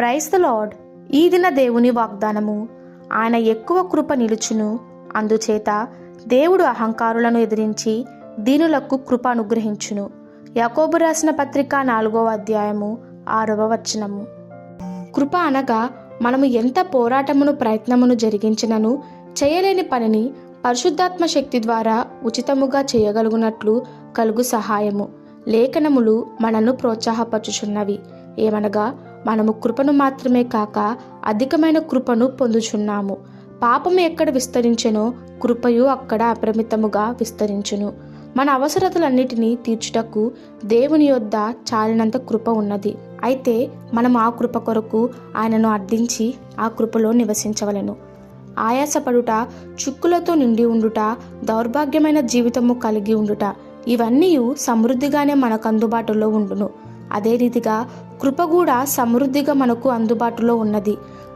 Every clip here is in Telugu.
Praise the lord. ఈ దిన దేవుని వాగ్దానము, ఆయన ఎక్కువ కృప నిలుచును, అందుచేత దేవుడు అహంకారులను ఎదిరించి దీనులకు కృప అనుగ్రహించును. యాకోబు రాసిన పత్రిక 4వ అధ్యాయము 6వ వచనము. కృప అనగా మనము ఎంత పోరాటమును ప్రయత్నమును జరిగించినను చేయలేని పనిని పరిశుద్ధాత్మ శక్తి ద్వారా ఉచితముగా చేయగలుగునట్లు కలుగు సహాయము. లేఖనములు మనను ప్రోత్సాహపరచుచున్నవి. ఏమనగా మనము కృపను మాత్రమే కాక అధికమైన కృపను పొందుచున్నాము. పాపము ఎక్కడ విస్తరించెనో కృపయు అక్కడ అపరిమితముగా విస్తరించును. మన అవసరతలన్నిటినీ తీర్చుటకు దేవుని యొద్ద చాలినంత కృప ఉన్నది. అయితే మనం ఆ కృప కొరకు ఆయనను అర్థించి ఆ కృపలో నివసించవలెను. ఆయాసపడుట, చిక్కులతో నిండి ఉండుట, దౌర్భాగ్యమైన జీవితము కలిగి ఉండుట, ఇవన్నీ సమృద్ధిగానే మనకు అందుబాటులో ఉండును. అదే రీతిగా కృప కూడా సమృద్ధిగా మనకు అందుబాటులో ఉన్నది.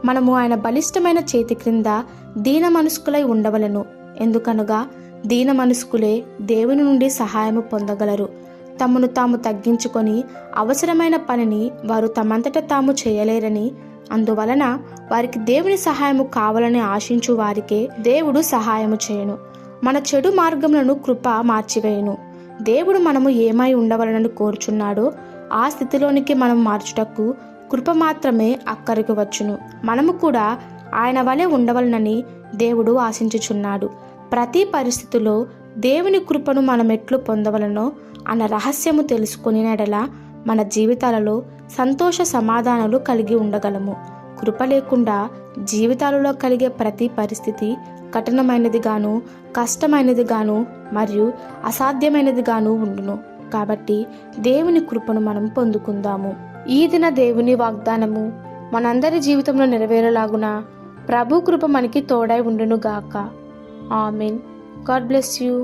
మనము ఆయన బలిష్టమైన చేతి క్రింద దీన మనస్కులై ఉండవలెను. ఎందుకనగా దీన మనస్కులే దేవుని నుండి సహాయము పొందగలరు. తమను తాము తగ్గించుకొని అవసరమైన పనిని వారు తమంతట తాము చేయలేరని, అందువలన వారికి దేవుని సహాయము కావాలని ఆశించు వారికే దేవుడు సహాయము చేయను. మన చెడు మార్గములను కృప మార్చివేయును. దేవుడు మనము ఏమై ఉండవలనని కోరుచున్నాడో ఆ స్థితిలోనికి మనం మార్చుటకు కృప మాత్రమే అక్కడికి వచ్చును. మనము కూడా ఆయన వలె ఉండవలనని దేవుడు ఆశించుచున్నాడు. ప్రతి పరిస్థితిలో దేవుని కృపను మనం ఎట్లు పొందవలనో అన్న రహస్యము తెలుసుకుని ఎడల మన జీవితాలలో సంతోష సమాధానాలు కలిగి ఉండగలము. కృప లేకుండా జీవితాలలో కలిగే ప్రతి పరిస్థితి కఠినమైనదిగాను, కష్టమైనదిగాను మరియు అసాధ్యమైనదిగాను ఉండును. కాబట్టి దేవుని కృపను మనం పొందుకుందాము. ఈ దిన దేవుని వాగ్దానము మనందరి జీవితంలో నెరవేరేలాగున ప్రభు కృప మనకి తోడై ఉండును గాక. ఆమెన్. God bless you.